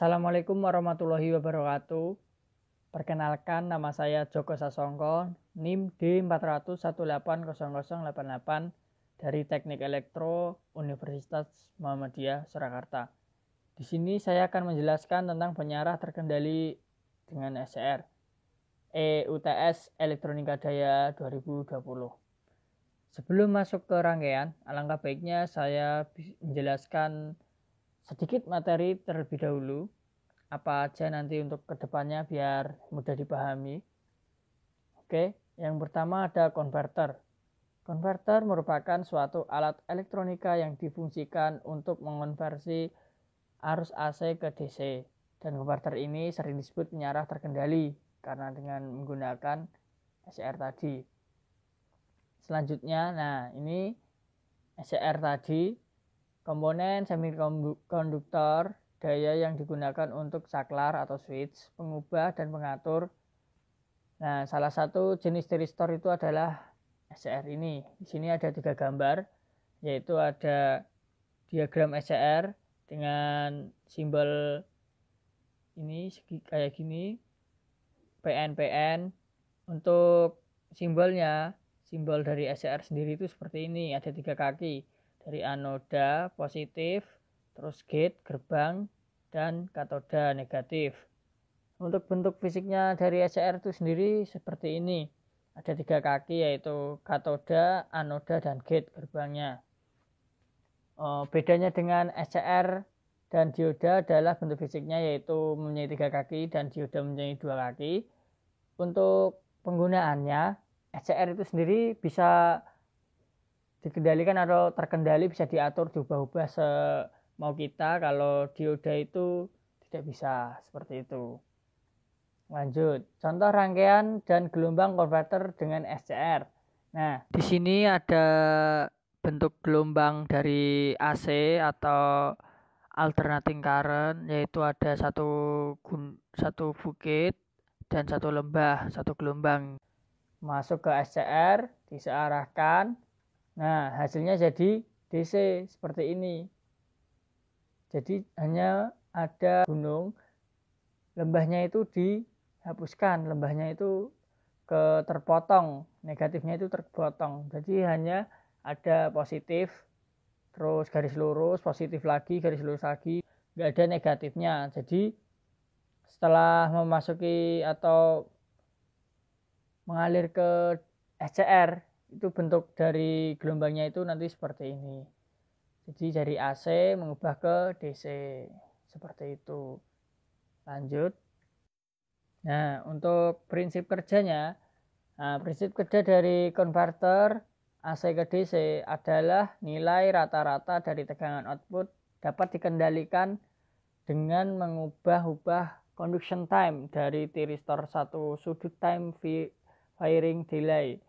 Assalamualaikum warahmatullahi wabarakatuh. Perkenalkan, nama saya Joko Sasongko, NIM D401800088 dari Teknik Elektro Universitas Muhammadiyah Surakarta. Di sini saya akan menjelaskan tentang penyarah terkendali dengan SCR EUTS Elektronika Daya 2020. Sebelum masuk ke rangkaian, alangkah baiknya saya menjelaskan sedikit materi terlebih dahulu, apa aja nanti untuk kedepannya biar mudah dipahami. Oke, yang pertama ada konverter. Konverter merupakan suatu alat elektronika yang difungsikan untuk mengonversi arus AC ke DC. Dan konverter ini sering disebut penyarah terkendali karena dengan menggunakan SCR tadi. Selanjutnya, ini SCR tadi, komponen semikonduktor daya yang digunakan untuk saklar atau switch, pengubah dan pengatur. Nah, salah satu jenis tiristor itu adalah SCR ini. Di sini ada 3 gambar, yaitu ada diagram SCR dengan simbol ini kayak gini, PN. Untuk simbolnya, simbol dari SCR sendiri itu seperti ini, ada 3 kaki. Dari anoda positif, terus gate, gerbang, dan katoda negatif. Untuk bentuk fisiknya dari SCR itu sendiri seperti ini. Ada 3 kaki, yaitu katoda, anoda, dan gate gerbangnya. Bedanya dengan SCR dan dioda adalah bentuk fisiknya, yaitu mempunyai 3 kaki dan dioda mempunyai 2 kaki. Untuk penggunaannya, SCR itu sendiri bisa dikendalikan atau terkendali, bisa diatur, diubah-ubah semau kita. Kalau dioda itu tidak bisa seperti itu. Lanjut, contoh rangkaian dan gelombang konverter dengan SCR. Nah, di sini ada bentuk gelombang dari AC atau alternating current, yaitu ada satu bukit dan satu lembah, satu gelombang masuk ke SCR, disearahkan. Nah, hasilnya jadi DC seperti ini. Jadi hanya ada gunung, lembahnya itu dihapuskan, lembahnya itu terpotong, negatifnya itu terpotong. Jadi hanya ada positif, terus garis lurus, positif lagi, garis lurus lagi, nggak ada negatifnya. Jadi setelah memasuki atau mengalir ke SCR, itu bentuk dari gelombangnya itu nanti seperti ini. Jadi dari AC mengubah ke DC seperti itu. Lanjut. Nah, untuk prinsip kerjanya, prinsip kerja dari konverter AC ke DC adalah nilai rata-rata dari tegangan output dapat dikendalikan dengan mengubah-ubah conduction time dari tiristor satu sudut time varying delay.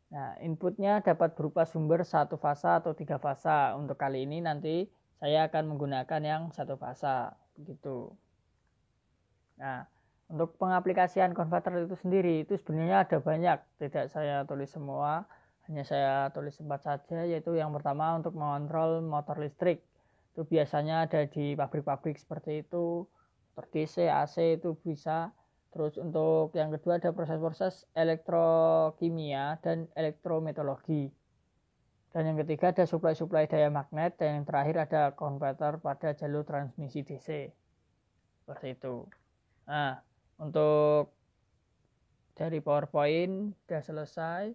Nah, inputnya dapat berupa sumber 1 fasa atau 3 fasa. Untuk kali ini nanti saya akan menggunakan yang 1 fasa, begitu. Nah, untuk pengaplikasian konverter itu sendiri, itu sebenarnya ada banyak. Tidak saya tulis semua, hanya saya tulis 4 saja, yaitu yang pertama untuk mengontrol motor listrik. Itu biasanya ada di pabrik-pabrik seperti itu, motor DC, AC itu bisa. Terus untuk yang kedua ada proses-proses elektrokimia dan elektrometologi. Dan yang ketiga ada suplai daya magnet. Dan yang terakhir ada konverter pada jalur transmisi DC. Seperti itu. Nah, untuk dari PowerPoint sudah selesai.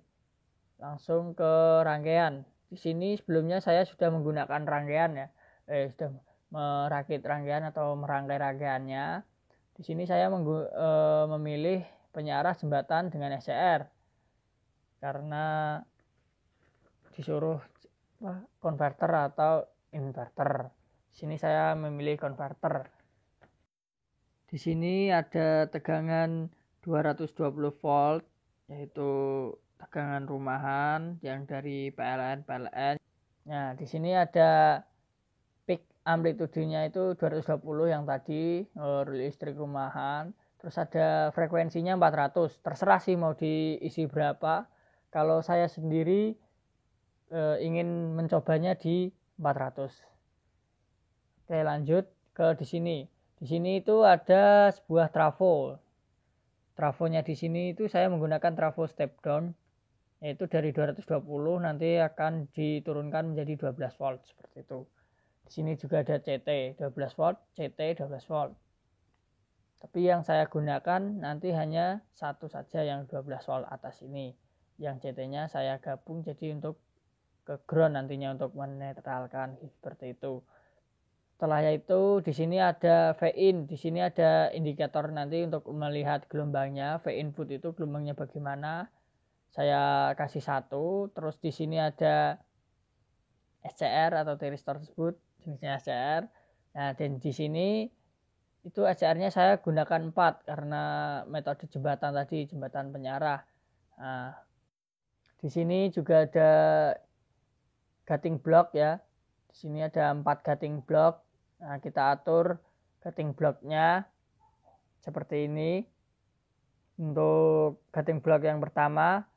Langsung ke rangkaian. Di sini sebelumnya saya sudah menggunakan rangkaian ya. Sudah merakit rangkaian atau merangkai rangkaiannya. Di sini saya memilih penyarah jembatan dengan SCR karena disuruh konverter atau inverter. Di sini saya memilih konverter. Di sini ada tegangan 220 volt, yaitu tegangan rumahan yang dari PLN. Nah, di sini ada peak amplitudenya itu 220 yang tadi, listrik rumahan. Terus ada frekuensinya 400. Terserah sih mau diisi berapa. Kalau saya sendiri ingin mencobanya di 400. Oke, lanjut ke di sini. Di Di sini itu ada sebuah trafo. Trafonya di sini itu saya menggunakan trafo step down, yaitu dari 220 nanti akan diturunkan menjadi 12 volt seperti itu. Di sini juga ada CT 12 volt, CT 12 volt. Tapi yang saya gunakan nanti hanya satu saja yang 12 volt atas ini. Yang CT-nya saya gabung jadi untuk ke ground nantinya untuk menetralkan seperti itu. Setelah itu di sini ada V-in, di sini ada indikator nanti untuk melihat gelombangnya. V-input itu gelombangnya bagaimana. Saya kasih 1, terus di sini ada SCR atau thyristor tersebut, jenisnya SCR. Nah, dan di sini itu SCR-nya saya gunakan 4 karena metode jembatan tadi, jembatan penyarah. Nah, di sini juga ada gating block ya. Di sini ada 4 gating block. Nah, kita atur gating blocknya seperti ini. Untuk gating block yang pertama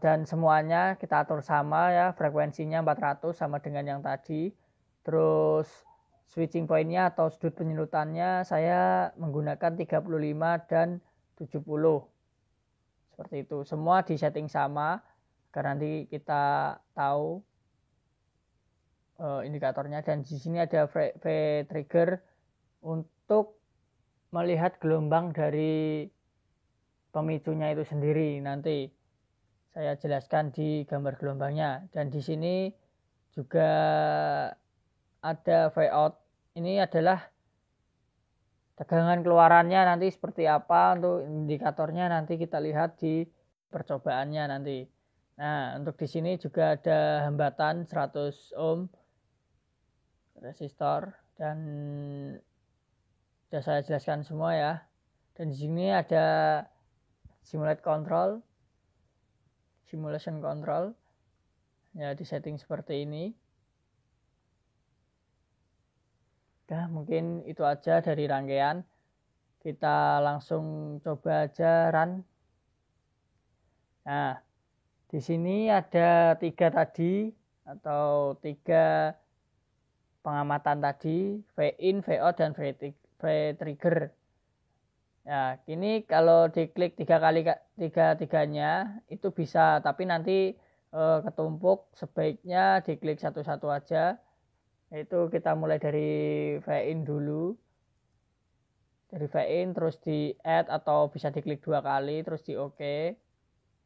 dan semuanya kita atur sama ya, frekuensinya 400 sama dengan yang tadi. Terus switching pointnya atau sudut penyelutannya saya menggunakan 35 dan 70. Seperti itu. Semua disetting sama agar nanti kita tahu indikatornya. Dan di sini ada V trigger untuk melihat gelombang dari pemicunya itu sendiri. Nanti saya jelaskan di gambar gelombangnya. Dan di sini juga ada V out. Ini adalah tegangan keluarannya nanti seperti apa. Untuk indikatornya nanti kita lihat di percobaannya nanti. Nah, untuk di sini juga ada hambatan 100 ohm resistor dan sudah saya jelaskan semua ya. Dan di sini ada simulation control ya, di setting seperti ini. Nah, mungkin itu aja dari rangkaian. Kita langsung coba aja run. Nah, di sini ada 3 tadi atau 3 pengamatan tadi, V-in, V-out, dan V-trigger. Ya, kini kalau diklik 3 kali tiga-tiganya itu bisa, tapi nanti ketumpuk, sebaiknya diklik satu-satu aja. Yaitu kita mulai dari V-in dulu. Dari V-in terus di add atau bisa diklik 2 kali terus di OK.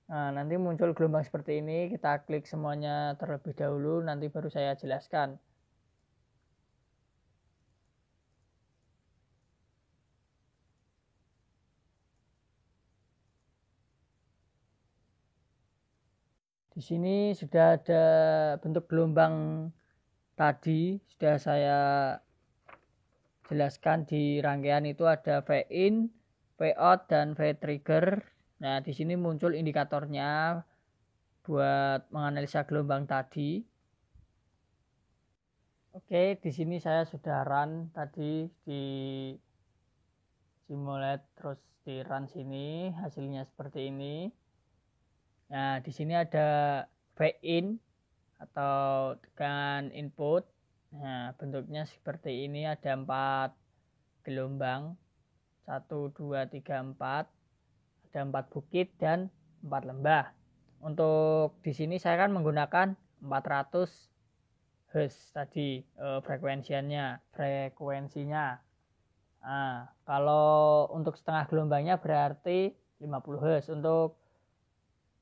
Nah, nanti muncul gelombang seperti ini, kita klik semuanya terlebih dahulu, nanti baru saya jelaskan. Di sini sudah ada bentuk gelombang tadi, sudah saya jelaskan di rangkaian itu ada V-in, V-out, dan V-trigger. Nah, di sini muncul indikatornya buat menganalisa gelombang tadi. Oke, di sini saya sudah run tadi di simulate, terus di run sini hasilnya seperti ini. Nah, di sini ada V-in atau tegangan input. Nah, bentuknya seperti ini, ada 4 gelombang. 1, 2, 3, 4. Ada 4 bukit dan 4 lembah. Untuk di sini saya kan menggunakan 400 Hz tadi frekuensinya. Nah, kalau untuk setengah gelombangnya berarti 50 Hz. Untuk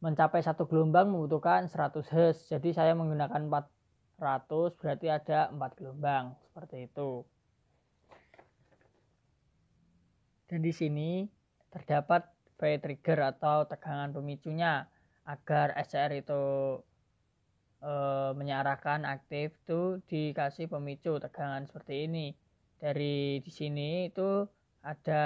mencapai satu gelombang membutuhkan 100 Hz. Jadi saya menggunakan 400, berarti ada 4 gelombang seperti itu. Dan di sini terdapat V-trigger atau tegangan pemicunya agar SCR itu menyarahkan aktif itu dikasih pemicu tegangan seperti ini. Dari di sini itu ada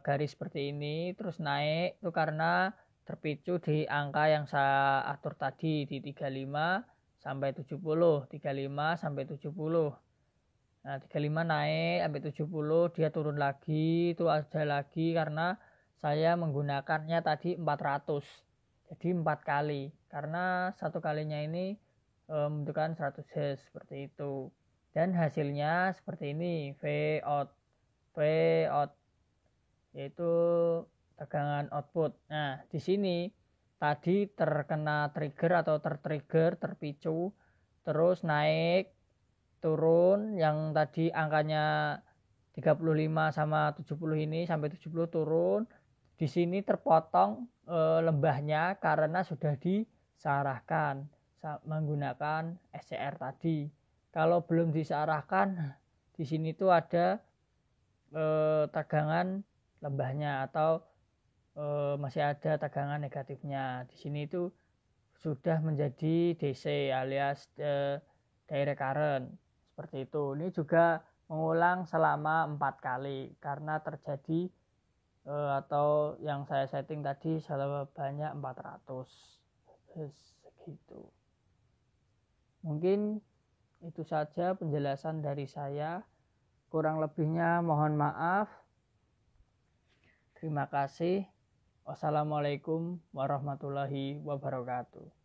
garis seperti ini terus naik itu karena terpicu di angka yang saya atur tadi di 35 sampai 70, 35 sampai 70. Nah, 35 naik sampai 70, dia turun lagi, itu ada lagi karena saya menggunakannya tadi 400. Jadi 4 kali karena satu kalinya ini membutuhkan 100 Hz seperti itu. dan hasilnya seperti ini, V out, yaitu tegangan output. Nah, di sini tadi terkena trigger atau terpicu, terus naik turun, yang tadi angkanya 35 sama 70 ini sampai 70 turun. Di sini terpotong lembahnya karena sudah disarahkan menggunakan SCR tadi. Kalau belum disarahkan, di sini tuh ada tegangan lembahnya atau masih ada tegangan negatifnya. Di sini itu sudah menjadi DC alias direct current, seperti itu. Ini juga mengulang selama 4 kali karena terjadi atau yang saya setting tadi sebanyak 400. Segitu. Mungkin itu saja penjelasan dari saya. Kurang lebihnya mohon maaf. Terima kasih. Wassalamualaikum warahmatullahi wabarakatuh.